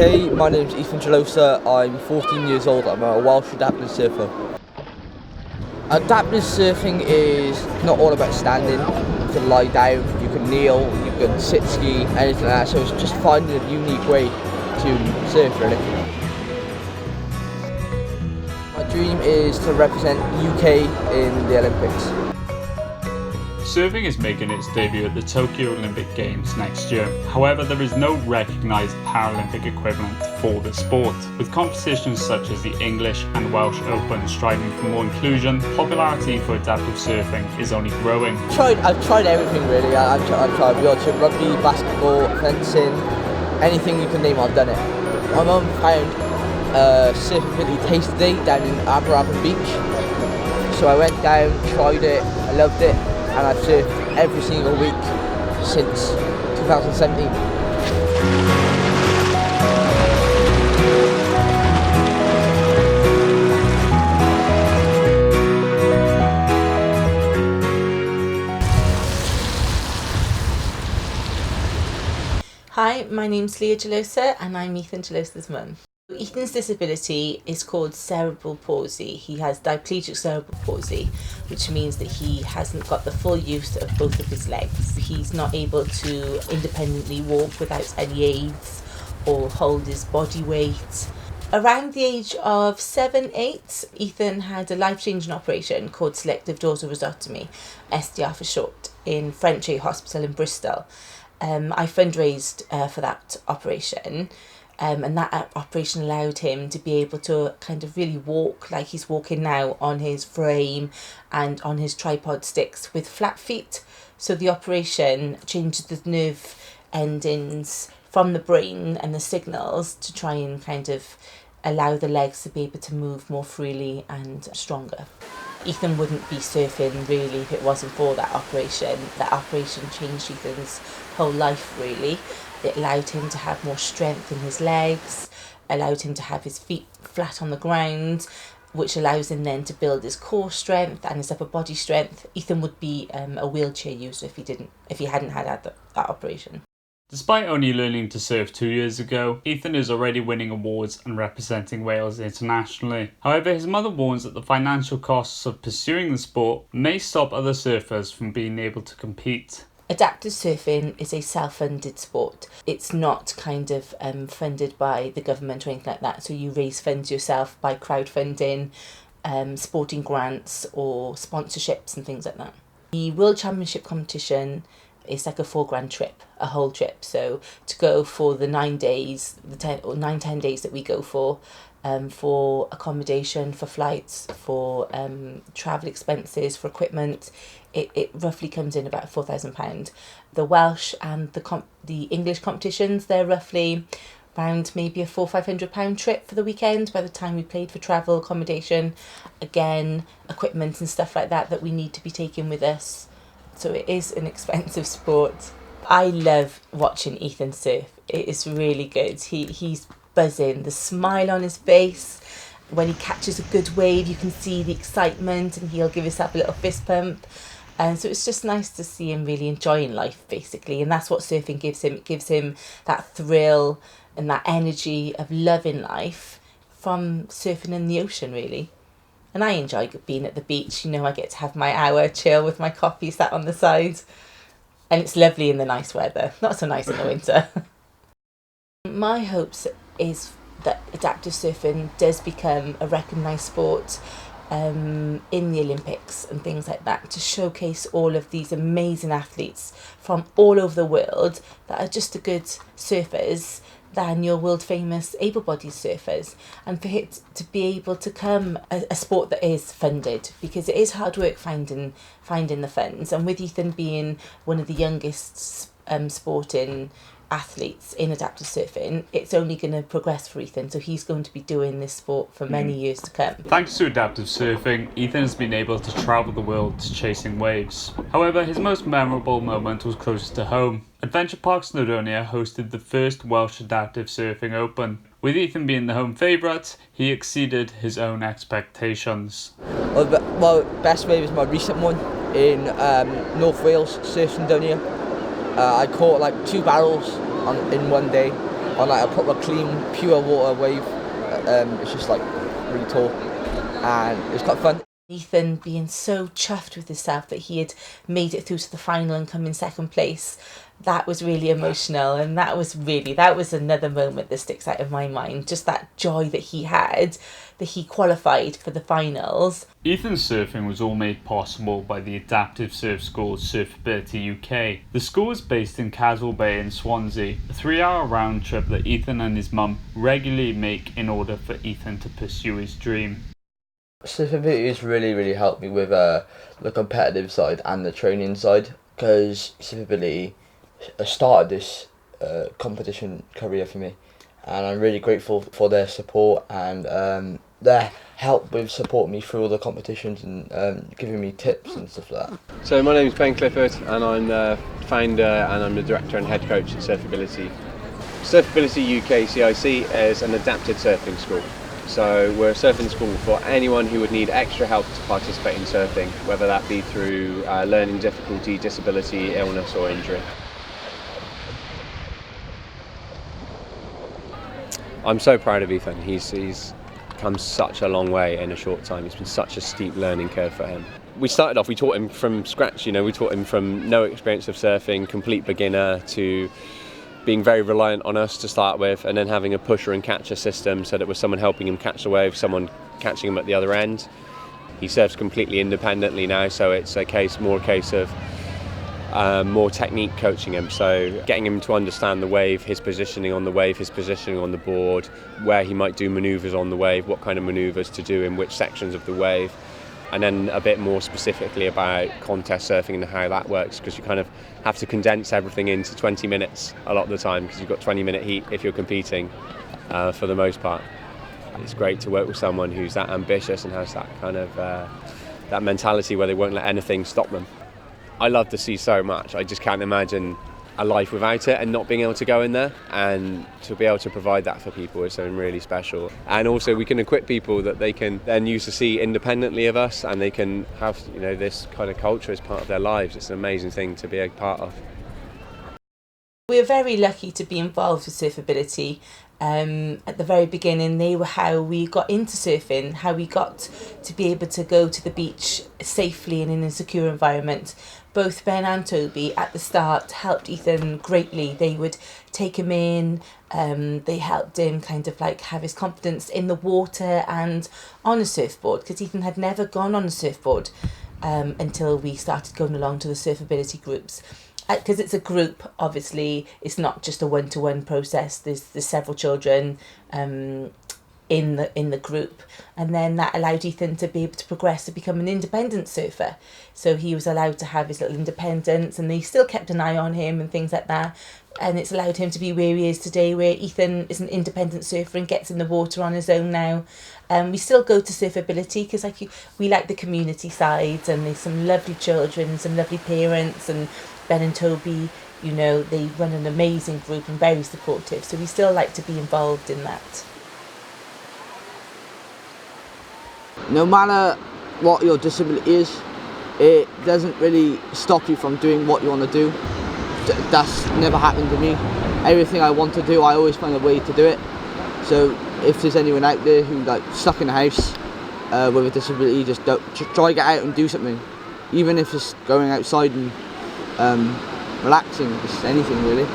Hey, my name's Ethan Jolosa. I'm 14 years old. I'm a Welsh adaptive surfer. Adaptive surfing is not all about standing. You can lie down, you can kneel, you can sit ski, anything like that. So it's just finding a unique way to surf, really. My dream is to represent UK in the Olympics. Surfing is making its debut at the Tokyo Olympic Games next year. However, there is no recognised Paralympic equivalent for the sport. With competitions such as the English and Welsh Open striving for more inclusion, popularity for adaptive surfing is only growing. I've tried everything really. I've tried rugby, basketball, fencing, anything you can name, I've done it. My mum found a surfing taste day down in Aberafon Beach. So I went down, tried it, I loved it. And I've surfed every single week since 2017. Hi, my name's Leah Jolosa and I'm Ethan Jolosa's mum. Ethan's disability is called cerebral palsy. He has diplegic cerebral palsy, which means that he hasn't got the full use of both of his legs. He's not able to independently walk without any aids or hold his body weight. Around the age of 7, 8, Ethan had a life-changing operation called selective dorsoresotomy, SDR for short, in Frenchay Hospital in Bristol. I fundraised for that operation. And that operation allowed him to be able to kind of really walk like he's walking now on his frame and on his tripod sticks with flat feet. So the operation changed the nerve endings from the brain and the signals to try and kind of allow the legs to be able to move more freely and stronger. Ethan wouldn't be surfing really if it wasn't for that operation. That operation changed Ethan's whole life really. It allowed him to have more strength in his legs, allowed him to have his feet flat on the ground, which allows him then to build his core strength and his upper body strength. Ethan would be a wheelchair user if he hadn't had that operation. Despite only learning to surf 2 years ago, Ethan is already winning awards and representing Wales internationally. However, his mother warns that the financial costs of pursuing the sport may stop other surfers from being able to compete. Adaptive surfing is a self-funded sport. It's not kind of funded by the government or anything like that. So you raise funds yourself by crowdfunding, sporting grants or sponsorships and things like that. The World Championship competition is like a £4,000 trip, a whole trip. So to go for the 9 days, the 10 days that we go for accommodation, for flights, for travel expenses, for equipment, it roughly comes in about £4,000. The Welsh and the English competitions, they're roughly around maybe a £400-500 trip for the weekend by the time we paid for travel, accommodation, again, equipment and stuff like that we need to be taking with us. So it is an expensive sport. I love watching Ethan surf. It is really good. He's buzzing, the smile on his face. When he catches a good wave, you can see the excitement and he'll give himself a little fist pump. And so it's just nice to see him really enjoying life, basically. And that's what surfing gives him. It gives him that thrill and that energy of loving life from surfing in the ocean, really. And I enjoy being at the beach. You know, I get to have my hour chill with my coffee sat on the side. And it's lovely in the nice weather. Not so nice in the winter. My hopes is that adaptive surfing does become a recognised sport in the Olympics and things like that, to showcase all of these amazing athletes from all over the world that are just as good surfers than your world famous able-bodied surfers, and for it to be able to come a sport that is funded, because it is hard work finding the funds. And with Ethan being one of the youngest sporting athletes in adaptive surfing, it's only going to progress for Ethan, so he's going to be doing this sport for many years to come. Thanks to adaptive surfing, Ethan has been able to travel the world chasing waves. However, his most memorable moment was closest to home. Adventure Park Snowdonia hosted the first Welsh Adaptive Surfing Open. With Ethan being the home favourite, he exceeded his own expectations. Well, best wave is my recent one in North Wales, Surf Snowdonia. I caught like 2 barrels in one day. on like a proper clean, pure water wave. It's just like really tall, and it's quite fun. Ethan being so chuffed with himself that he had made it through to the final and come in second place, that was really emotional, and that was another moment that sticks out of my mind. Just that joy that he had, that he qualified for the finals. Ethan's surfing was all made possible by the adaptive surf school Surfability UK. The school is based in Castle Bay in Swansea, a 3-hour round trip that Ethan and his mum regularly make in order for Ethan to pursue his dream. Surfability has really helped me with the competitive side and the training side, because Surfability started this competition career for me, and I'm really grateful for their support and their help with supporting me through all the competitions and giving me tips and stuff like that. So my name is Ben Clifford, and I'm the founder and I'm the director and head coach at Surfability. Surfability UK CIC is an adapted surfing school. So we're a surfing school for anyone who would need extra help to participate in surfing, whether that be through learning difficulty, disability, illness or injury. I'm so proud of Ethan. He's come such a long way in a short time. It's been such a steep learning curve for him. We started off, we taught him from scratch, we taught him from no experience of surfing, complete beginner, to being very reliant on us to start with, and then having a pusher and catcher system so that with someone helping him catch the wave, someone catching him at the other end. He surfs completely independently now, so it's more a case of more technique coaching him, so getting him to understand the wave, his positioning on the wave, his positioning on the board, where he might do manoeuvres on the wave, what kind of manoeuvres to do in which sections of the wave, and then a bit more specifically about contest surfing and how that works, because you kind of have to condense everything into 20 minutes a lot of the time, because you've got 20-minute heat if you're competing for the most part. It's great to work with someone who's that ambitious and has that kind of that mentality where they won't let anything stop them. I love the sea so much. I just can't imagine a life without it, and not being able to go in there, and to be able to provide that for people is something really special. And also we can equip people that they can then use the sea independently of us, and they can have this kind of culture as part of their lives. It's an amazing thing to be a part of. We're very lucky to be involved with Surfability. At the very beginning, they were how we got into surfing, how we got to be able to go to the beach safely and in a secure environment. Both Ben and Toby at the start helped Ethan greatly. They would take him in, they helped him kind of like have his confidence in the water and on a surfboard, because Ethan had never gone on a surfboard until we started going along to the Surfability groups. Because it's a group, obviously, it's not just a one-to-one process. There's several children in the group, and then that allowed Ethan to be able to progress to become an independent surfer. So he was allowed to have his little independence, and they still kept an eye on him and things like that. And it's allowed him to be where he is today, where Ethan is an independent surfer and gets in the water on his own now. We still go to Surfability because we like the community side, and there's some lovely children and some lovely parents, and Ben and Toby, they run an amazing group and very supportive. So we still like to be involved in that. No matter what your disability is, it doesn't really stop you from doing what you want to do. That's never happened to me. Everything I want to do, I always find a way to do it. So if there's anyone out there who stuck in the house with a disability, just try to get out and do something. Even if it's going outside and relaxing, just anything really.